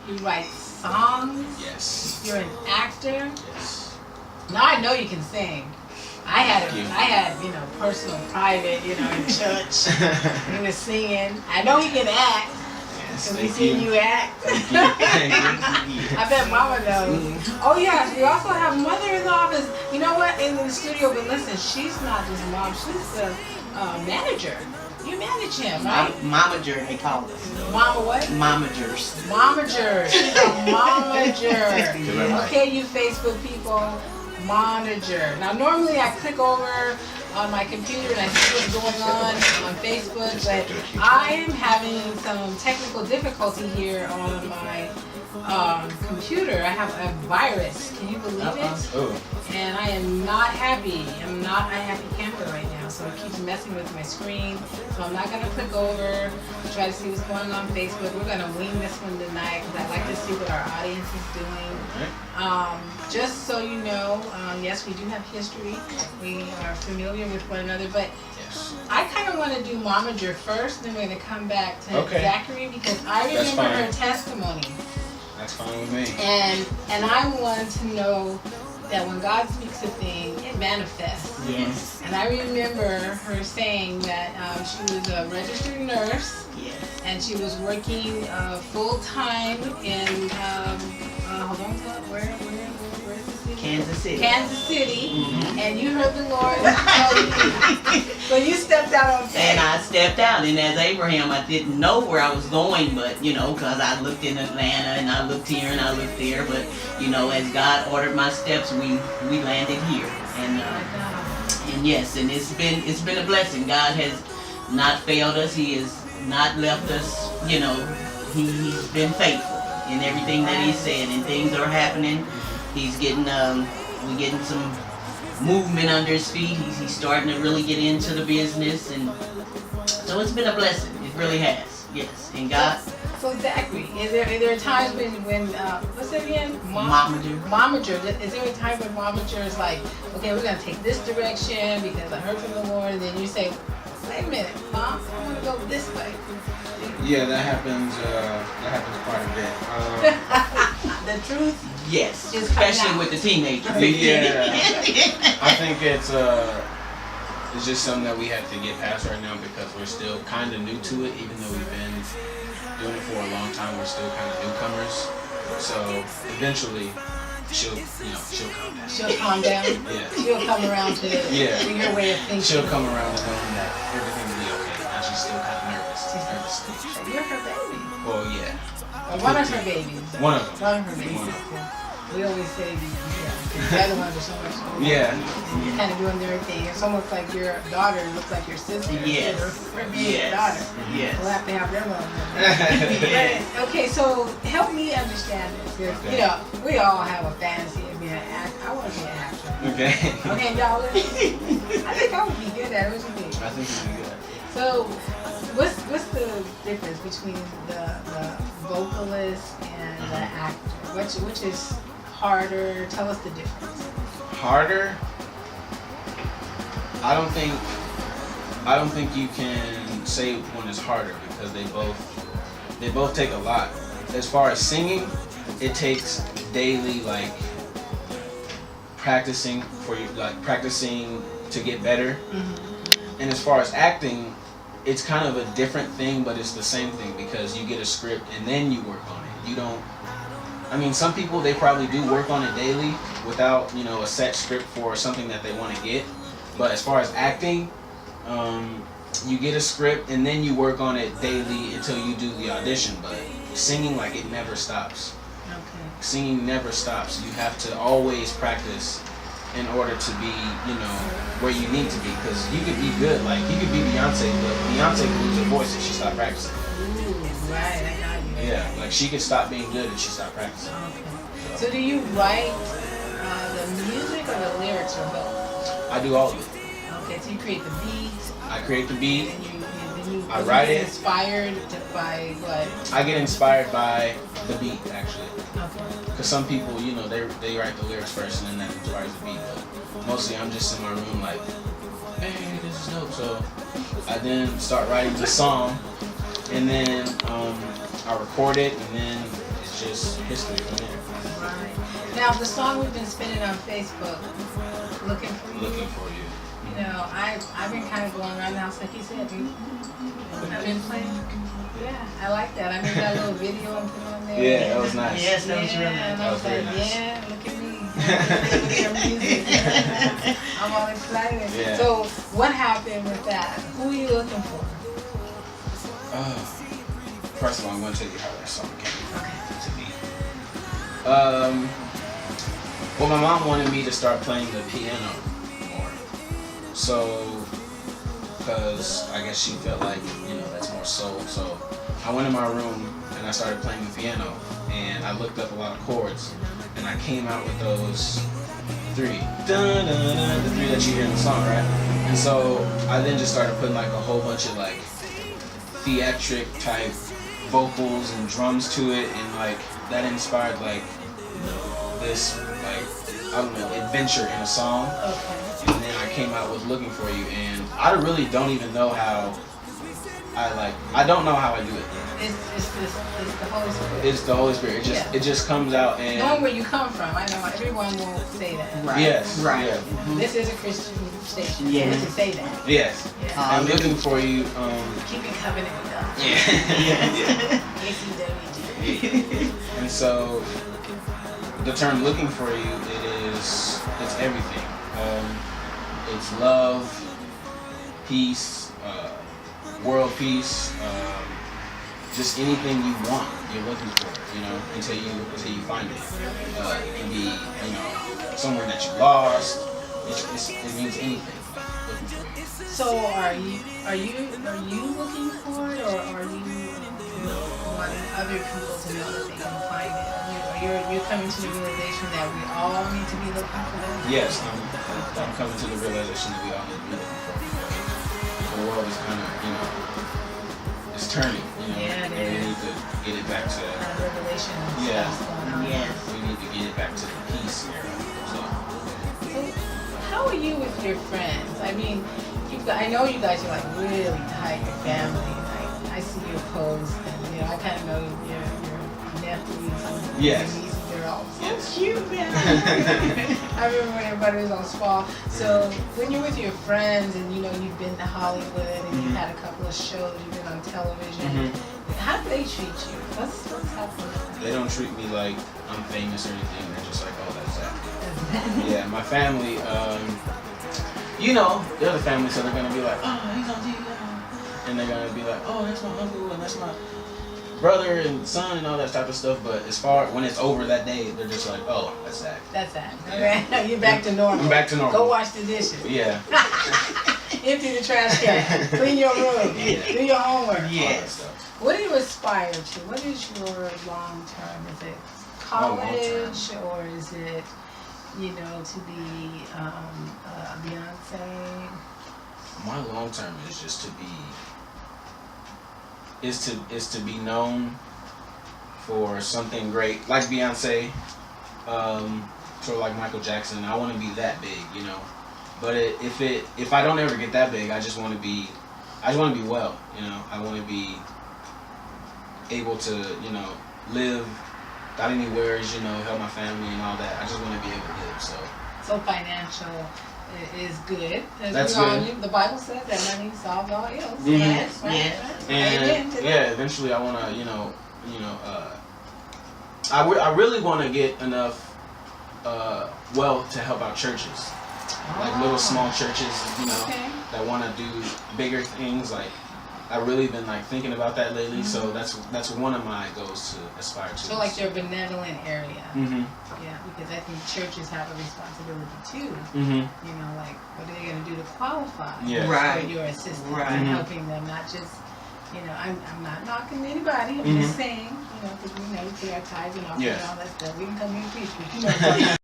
You write songs? Yes. You're an actor? Yes. Now I know you can sing. I had, personal, private, in church. He was singing. I know he can act. Yes, Because we seen you act. Thank you. I bet Mama knows. Oh yes, we also have mother-in-law. You know what? In the studio, but listen, she's not just mom. She's the manager. You manage him, right? Momager, they call us. Mama what? Momagers. Momager. She's a momager. Okay, you Facebook people. Momager. Now, normally I click over on my computer and I see what's going on Facebook, but I am having some technical difficulty here on my computer. I have a virus. Can you believe it? Oh. And I am not happy. I'm not a happy camper right now, so it keeps messing with my screen. So I'm not going to click over to try to see what's going on Facebook. We're going to wing this one tonight because I'd like to see what our audience is doing. Just so you know, yes, we do have history. We are familiar with one another, but I kind of want to do Momager first, then we're going to come back to Zachary because I remember her testimony. That's fine with me. And I want to know that when God speaks a thing, it manifests. Yes. And I remember her saying that she was a registered nurse. Yes. And she was working full time in hold on, where is the city? Kansas City. Kansas City. Mm-hmm. And you heard the Lord tell you. So you stepped out on faith. And I stepped out, and as Abraham, I didn't know where I was going, but because I looked in Atlanta and I looked here and I looked there, but as God ordered my steps, we landed here, and yes, and it's been a blessing. God has not failed us. He has not left us. He's been faithful in everything that He said, and things are happening. He's getting we're getting some movement under His feet. He's starting to really get into the business, and so it's been a blessing. It really has. Yes, and God. So Zachary, is there times when what's it again? Momager. Momager. Is there a time when Momager is like, okay, we're gonna take this direction because I heard from the Lord, and then you say, wait a minute, Mom, I want to go this way. Yeah, that happens quite a bit. The truth. Yes, is especially with the teenagers. Yeah, I think it's just something that we have to get past right now because we're still kind of new to it, even though we've been doing it for a long time. We're still kind of newcomers. So eventually, she'll calm down. She'll calm down. Yeah. She'll come around to your way of thinking. She'll come around to knowing that everything will be okay. Now she's still kind of nervous. She's nervous. You're her baby. Well, yeah. Or one of her babies. One of them. One of her babies. We always say, the other ones are so much older. Yeah. You're kind of doing their thing. It's almost like your daughter looks like your sister. Yes. Or being your daughter. Yes. We'll have to have them on. Okay, so help me understand this. We all have a fantasy of being an actor. I want to be an actor. Okay. Okay, y'all. I think I would be good at it. What you think? I think you'd be good. So, what's the difference between the vocalist and the actor? Which is harder? Tell us the difference. Harder? I don't think you can say one is harder because they both take a lot. As far as singing, it takes daily practicing to get better. Mm-hmm. And as far as acting, it's kind of a different thing, but it's the same thing because you get a script and then you work on it. You don't. I mean, some people, they probably do work on it daily without, a set script for something that they want to get. But as far as acting, you get a script and then you work on it daily until you do the audition. But singing, it never stops. Okay. Singing never stops. You have to always practice in order to be, where you need to be. Because you could be good, you could be Beyonce, but Beyonce could lose her voice if she stopped practicing. Ooh, right, I got you. Yeah, she could stop being good if she stopped practicing. Okay. So do you write the music or the lyrics or both? I do all of it. Okay, so you create the beat. I create the beat. And you I write it. Inspired by what? I get inspired by the beat, actually. Okay. Because some people, they write the lyrics first and then that inspires the beat. But mostly I'm just in my room "Hey, this is dope." So I then start writing the song, and then I record it, and then it's just history from there. Right. Now the song we've been spinning on Facebook, "Looking for You." Looking for you. You know, I've been kind of going around the house like you said. I've been playing. Yeah, I like that. I made that little video and put it on there. Yeah, that was nice. Yes, that was really nice. And I That was was very like, nice. yeah, look at me. With your music. I'm all excited. Yeah. So what happened with that? Who are you looking for? First of all, I'm going to tell you how that song came to me. Well, my mom wanted me to start playing the piano more. So, because I guess she felt like, that's more soul. So I went in my room and I started playing the piano. And I looked up a lot of chords. And I came out with those three. Dun, dun, dun, the three that you hear in the song, right? And so I then just started putting like a whole bunch of like theatric type vocals and drums to it, and like that inspired like this like, I don't know, adventure in a song. Okay. And then I came out with "Looking for You," and I really don't even know how I don't know how I do it. It's the Holy Spirit. It's the Holy Spirit. It just comes out. And knowing where you come from, I know everyone won't say that. Right. Yes. Right. Yeah. This is a Christian station. Yeah. We can say that. Yes. Yeah. And "Looking for You." Keep it covenant with God. Yeah. ACWG. And so the term "looking for you," it's everything. It's love, peace, world peace, just anything you want, you're looking for it, until you find it. It can be, somewhere that you lost. It means anything. Looking for it. So are you looking for it, or are you wanting other people to know that they can find it? You're coming to the realization that we all need to be looking for it? Yes, I'm coming to the realization that we all need to be looking for it. The world is kind of, it's turning, Yeah, it and we is. need to get it back to, Revelation and Yeah. stuff's going on. Yes. we need to get it back to the peace era. So, So how are you with your friends? I mean, I know you guys are like really tight, your family. I see your posts, and I kind of know your nephews and Yes. your nieces. They're all so Yes. cute, man. I remember when everybody was on spa. So when you're with your friends, and you've been to Hollywood, and you've had a couple of shows, you've been on television. How do they treat you? What's happening? they don't treat me like I'm famous or anything. They're just like, oh, that's that. Yeah, my family, they're the family, so they're going to be like, oh, he's on TV. And they're going to be like, oh, that's my uncle, and that's my brother and son, and all that type of stuff. But when it's over that day, they're just like, oh, that's that. That's that. Okay. You're back to normal. I'm back to normal. Go wash the dishes. Yeah. Empty the trash can. Clean your room. Yeah. Do your homework. All that Yes. stuff. What do you aspire to? What is your long term? Is it college, or is it, to be Beyonce? My long term is just to be is to be known for something great, like Beyonce, sort of like Michael Jackson. I want to be that big, But if I don't ever get that big, I just want to be well, I want to be able to, live without any worries, help my family and all that. I just want to be able to live. So financial is good. That's good. The Bible says that money solves all ills. Mhm. Yes, Right, yes. right. And Amen to that. eventually I want to, I really want to get enough wealth to help out churches, like little small churches, Okay. that want to do bigger things. Like I've really been like thinking about that lately. So that's one of my goals to aspire to. So like your benevolent area. Mhm. Yeah, because I think churches have a responsibility too. Mhm. Like what are they going to do to qualify Yeah. Right. for your assistance Right. and Mhm. helping them, not just, I'm not knocking anybody. I'm just saying, because we pay our tithes and offering Yes. and all that stuff. We can come here and preach, but